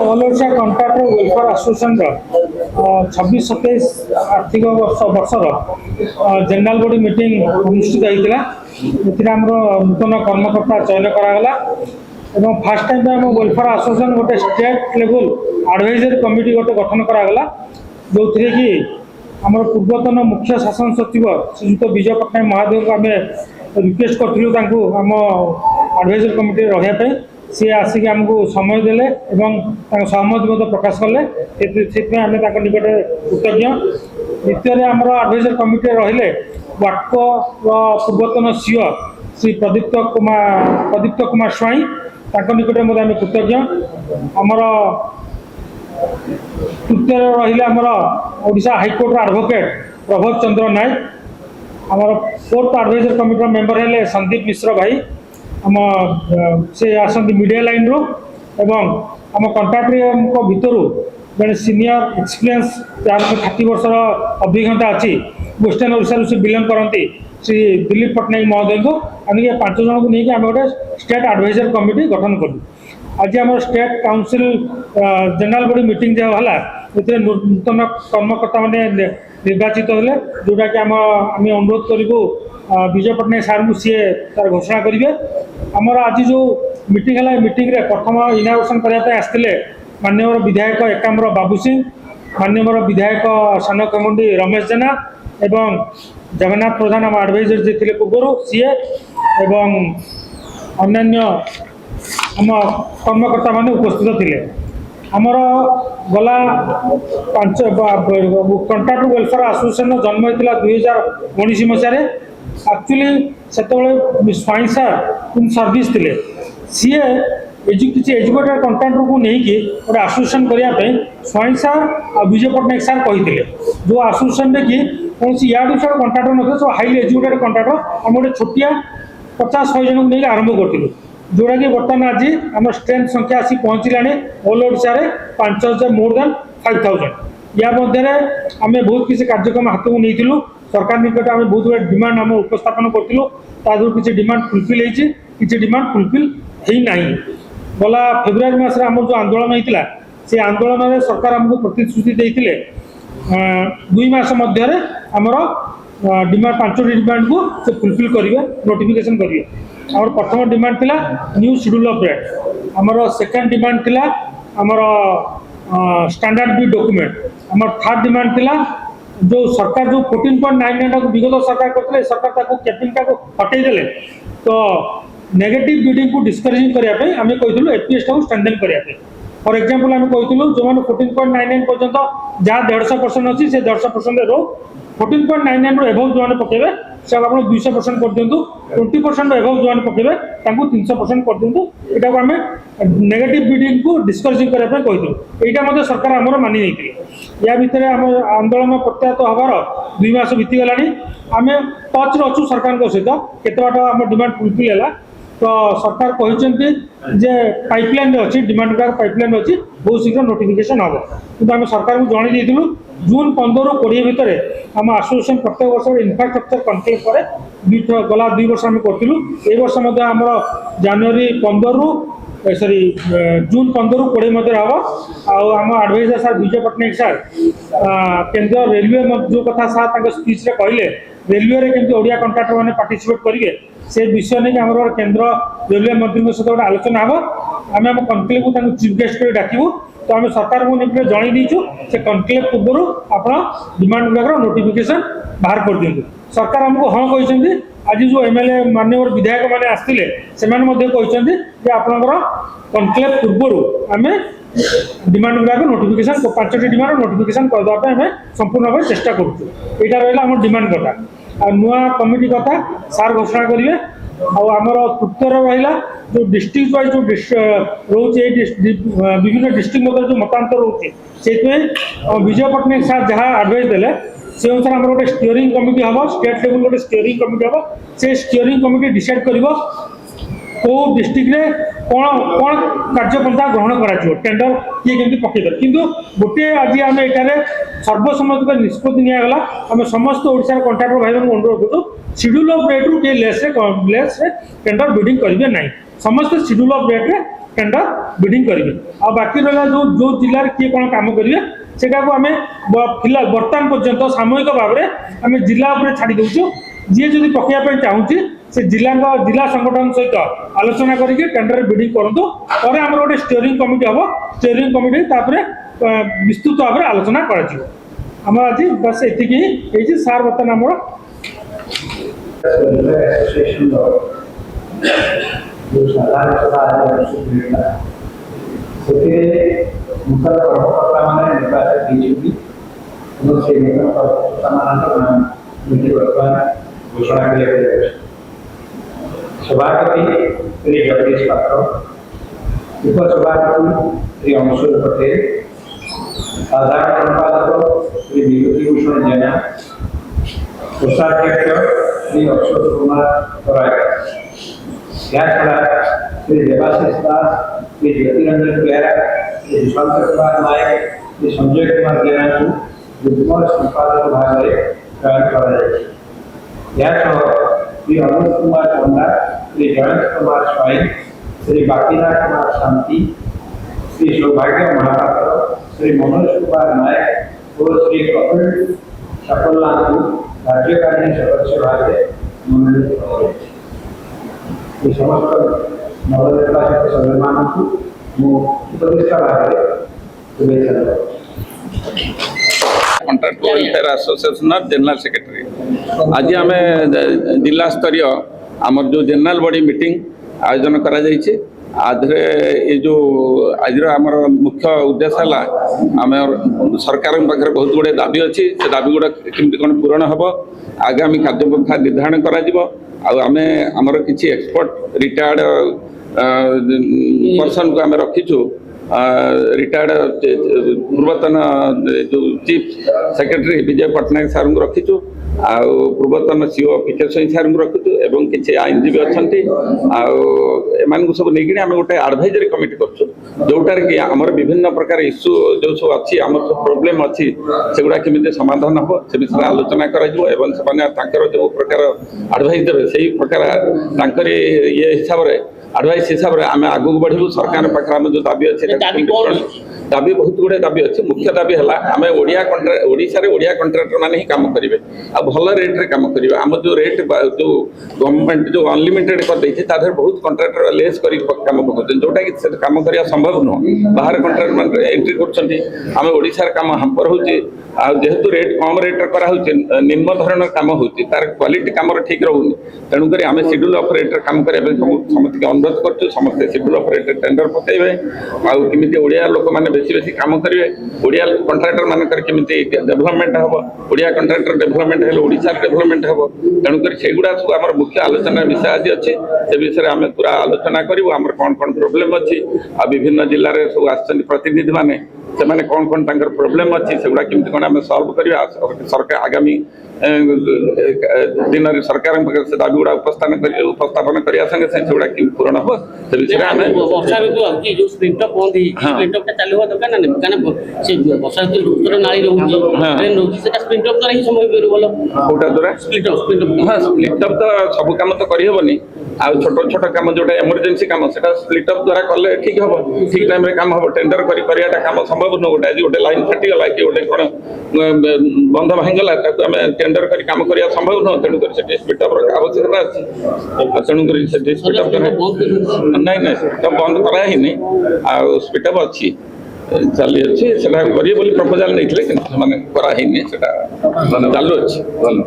All Odisha contractor welfare association 26-27 आर्थिक वर्षर general body meeting अनुष्ठित होता है। नूतन कर्मकर्ता चयन करागला एवं फास्ट टाइम आम वेलफेयर एसोसिएशन गोटे स्टेट लेवल एडवाइजरी कमिटी गोटे गठन करागला जो थी कि आम पूर्वतन मुख्य शासन सचिव श्रीजुक्त विजय पट्टनायक महादेव को आम रिक्वेस्ट करूँ आम एडवाइजरी कमिटी रही सी आसिक आमको समय देले एवं सहमति प्रकाश कले आम निकट कृतज्ञ। द्वितीय आमर एडवाइजरी कमिटी रहिले वाटको पूर्वतन सीओ श्री प्रदीप्त कुमार स्वाई निकट आम कृतज्ञ। आमर तृतीय रहिले आमर ओडिशा हाईकोर्ट एडवोकेट प्रभव चंद्र नायक। आमर फोर्थ एडवाइजरी कमिटी मेंबर हेले संदीप मिश्र भाई आम से आसती मीडिया लाइन रू एवं आम कंट्राक्टर भितर जड़े सीनियर एक्सपीरियंस जार 30 वर्षर अभिज्ञता अच्छी वेस्टर्न ओडिशा से बिलंग करती श्री दिलीप पट्टनायक महोदय को आम 5 जन को लेकिन आम गोटे स्टेट एडवाइजरी कमिटी गठन करूँ। आज आम state council general body meeting जो है नूतन कर्मकर्ता मैंने निर्वाचित होले जोटा कि आम अनुरोध करूँ विजय पट्टनायक सार को सी तार घोषणा करेंगे। आमर आज जो मीटिंग है मीटिंग रे प्रथम इनागुरेशन करने आसते माननीय विधायक एकाम्र बाबू सिंह, माननीय विधायक सान खेमुंडी रमेश जेना एवं जगन्नाथ प्रधान आम एडवाइजर जी थे पूर्व सीए एवं अन्य आम कर्मकर्ता मान उपस्थित थे। आमर गला 5 कंट्राक्टर वेलफेयर एसोसिएशन जन्म होता 2019 मसीह। एक्चुअली से स्वाई सार इन सर्विस थे सी किसी एजुकेटेड कंट्राक्टर को लेकिन गोटे एसोसिएशन करने स्वाई सार और विजय पट्टनायक सार कही जो एसोसिएशन कि कौन याडू साइड कंट्राक्टर ना सब हाईली एजुकेटेड कंट्राक्टर आम गोटे छोटिया 50-100 जन को लेकिन आरंभ करूँ जोटा कि बर्तमान आज आम स्ट्रेंथ संख्या आसी पहुँचलानी ऑल ओडिशा 5000 मोर देन 5000। या मध्य आम बहुत किसी कार्यक्रम हाथ को नहीं सरकार निकट आम बहुत गुड डिमांड आम उपस्थापन करूँ किसी डिमांड फुलफिल होती किसी डिमांड फुलफिल होना। गला फेब्रुआरी मास आम जो आंदोलन होता से आंदोलन में सरकार आमको प्रतिश्रुति देते 2 मास मध्य आमर डिमांड 5टी डिमांड को से फुलफिल करेंगे नोटिफिकेशन करेंगे। आम प्रथम डिमांड थिला न्यू शेड्यूल ऑफ रेट, आमर सेकेंड डिमांड थिला आमर स्टैंडर्ड बी डॉक्यूमेंट, आमर थर्ड डिमांड थिला जो सरकार जो 14.99 को विगत सरकार करते सरकार कैपिंग हटई देले तो नेगेटिव बिडिंग को डिस्करेजिंग करने आम कहूँ एपीएस को स्ट्रेंथन करने। फॉर एग्जांपल आम कहूँ जो 14.99 पर्यंत जहाँ 150% अच्छी से 150% रो 14.99 रो एभव जो पकेबे से आप 200% कर दिंतु 20% एभव जो पकेबे 300% कर दिंतु यहाँ को आम नेगेटिव बिडिंग को डिस्करेजिंग करने कही यहाँ सरकार आमर मानि नहीं। या भितर आम आंदोलन प्रत्याहत हबार 2 मास बीतीगला आम टच अच्छु सरकार सहित केते बाट आम डिमांड फुलफिल है तो सरकार कहते जे पाइपलाइन अच्छी डिमांड गुड़ा पाइपलाइन अच्छी बहुत शीघ्र नोटिफिकेशन हम कि आम सरकार को जन देलु जून 15-20 भितर आम एसोसिएशन प्रत्येक वर्ष इनफ्रास्ट्रक्चर कनक्लेव पर गला 2 वर्ष आम करूँ। ए वर्ष आम जनवरी 15 सरी जून 15-20 मध्य हम आम एडवाइजर सार विजय पट्टनायक सार केंद्र रेलवे जो कथा सार स्पीच कहले रेलवे रे केमती ओडिया कंट्राक्टर मैंने पार्टिसिपेट करेंगे से विषय नहीं आम केंद्र रेलवे मंत्री सहित गोटे आलोचना हम आम आम कनक्लेव को चीफ गेस्ट कर डाकू तो आम सरकार को निकट जन देचु से कनक्लेव पूर्व आप डिमांड गुड़ाक नोटिफिकेशन बाहर कर दिखाँ। सरकार आमको हाँ कहते आज जो एमएलए माननीय विधायक मैंने आसते से कहते आपंकर कनक्लेव पूर्व आम डिमांड गुड़ाक नोटिफिकेशन 5टी डिमांड नोटिफिकेशन करदेवाई आम संपूर्ण भाव चेष्टा करूँ। यहाँ रहा आम डिमांड कथा नुआ कमिटी कथा सार घोषणा करेंगे। आमर तृतीय रहा जो डिस्ट्रिक्ट वाइज जो रोचे विभिन्न डिस्ट्रिक्ट मध्य जो मतांतर रोचे से विजय पट्टनायक सार जहाँ एडवाइस देले से अनुसार आम गोटे स्टीयरिंग कमिटी हम स्टेट लेवल गोटे स्टीयरिंग कमिटी हम से स्टीयरिंग कमिटी डिसाइड कर कौ डिस्ट्रिक्ट रे कौन कौन कार्यपंथा ग्रहण कर टेंडर किए केमती पकईदे किंतु गोटे आज आम ये सर्वसम्मत निष्पत्ति निगला आम समस्त ओडिशा कंट्राक्टर भाई अनुरोध करूँ शेड्यूल ऑफ रेट रु लेस टेंडर बिडिंग करेंगे ना समस्त schedule of rate tender bidding करेंगे आ बाकी रहा जो जो जिले में किए कौन काम करेंगे सेटा को आम फिलहाल बर्तमान पर्यंत सामूहिक भाव में आम जिला छाड़ी दूसु जी जब पकड़ा चाहूँगी से जिला संगठन सहित आलोचना करके टेंडर बिडिंग करूँ पर आम गोटे स्टीयरिंग कमिटी हम स्टीयरिंग कमिटी विस्तृत भाव में आलोचना कर आज बस ये सार बर्तमान आम नूतन कर्मकर्ता मैंने निर्वाचित घोषणा कर सभापति श्री जगदीश पात्र उपसभापति श्री अंशुल पटेल साधारण संपादक श्री विभूति भूषण जेना कोषाध्यक्ष श्री अशोक कुमार राय छड़ा श्री देवाशीष दास श्री ज्योतिरंजन बेहरा श्री दुष्यंत कुमार नायक श्री संजय कुमार जेना को युग्म संपादक भाग में चयन कर श्री अनूप कुमार पंडा श्री जयंत कुमार स्वाई श्री बाकीनाथ कुमार शांति श्री सौभाग्य महापात्र श्री मनोज कुमार नायक और श्री कपिल सफलनाथ को राज्यकारिणी सदस्य भाग में मनोनीत कर समस्त नवनिर्वाचित सभ्य मानू उपदेष्टा भाग में शुभेच्छा contractor welfare association general secretary आज आम जिला स्तरीय आमर जो जनरल बॉडी मीटिंग आयोजन करा जाइए आधे ये जो आज आमर मुख्य उद्देश्य है आम सरकार पाखे बहुत गुड़े दाबी अच्छी से दाबी गुड़ा केमती कौन पूरण हम आगामी कार्यपंथा निर्धारण करें आमर किसी एक्सपर्ट रिटायर्ड पर्सन को आम रखीचु रिटायर्ड पूर्वतन जो चीफ सेक्रेटरी विजय पट्टनायक सार को रखीचु पूर्वतन सीओ पीके स्वयं सार को रखीचु एवं किसी आईनजीवी अच्छा एम सब नहीं आम गोटे एडवाइजरी कमिटी करोटार कि आमर विभिन्न प्रकार इश्यू जो सब अच्छी आम सब प्रोब्लेम अच्छी से गुड़ा केमी समाधान हम से विषय आलोचना कर जो प्रकार एडवाइस देवे से प्रकार ये हिसाब से एडवाइस हिसाब से आम आगू बढ़ू सरकार पाखे जो दाबी अच्छे दाबी बहुत गुड़े दाबी अच्छे मुख्य दाबी है आम ओडिशा ओडिया कंट्राक्टर मैंने ही काम करेंगे आ भल रेट्रे काम करेंगे आम जो रेट जो गवर्नमेंट जो अनलिमिटेड कर बहुत कंट्राक्टर लेस कर काम पकाते जोटा कि काम करने संभव नुह बाहर कंट्राक्ट मैंने एंट्री कर ओडिशार काम हाम्पर होेतु रेट कम रेट्रे कराऊे निम्न धरण काम होती तार क्वालिटी काम ठीक रोनी तेणुक आम शेड्यूल ऑफ रेट्रे काम करने समस्त अनुरोध कर समस्ते शेड्यूल ऑफ रेट्रे टेंडर पकड़े आमती ओडिया लोक मैंने बेसी बेसी काम करेंगे ओडिया कंट्राक्टर मानकर केमिति डेवलपमेंट हम ओडिया कंट्राक्टर डेवलपमेंट है ओडिशा डेवलपमेंट हम तेणुक सेगुड़ा सब आम मुख्य आलोचना विषय आज अच्छे से विषय आम पूरा आलोचना करूँ आम कौन कौन प्रोब्लेम अच्छी आ विभिन्न जिले में सब आसछन्ति प्रतिनिधि मैंने से कौन कौन तांकर प्रोब्लेम अच्छी से केमती कौन आम सल्व करवा सरकार आगामी दिन सरकार से दाबी गुड़ा उपस्थापन करने संगे संगे सेगुड़ा पूरण हम से विषय वर्षा ऋतु जो स्प्रिंटअप बंद स्प्रिंटअप चलवा दरकार ना कारण से वर्षा ऋतु उत्तर नाली ट्रेन रोचे से स्प्रिंटअप द्वारा ही समय भल कौटा द्वारा स्प्लिटअप हाँ स्प्लिटअप तो सब काम तो करहबनी आ छोट छोट काम जोटा इमरजेंसी काम से स्प्लिटअप द्वारा कले ठीक हम ठीक टाइम काम हम टेंडर कर काम संभव नुह गोटे गोटे लाइन फाटीगला कि गोटे कौन बंध भांगला आम टेंडर कर काम करने संभव नुह तेणुक स्प्लिटअप आवश्यकता अच्छी तेणुक स्प्लिटअप नहीं नहीं स्प्लिटअप बंद कराही आ स्प्लिटअप अच्छी चली अच्छी करेंगे प्रपोजाल नहीं कराही चालू अच्छी भल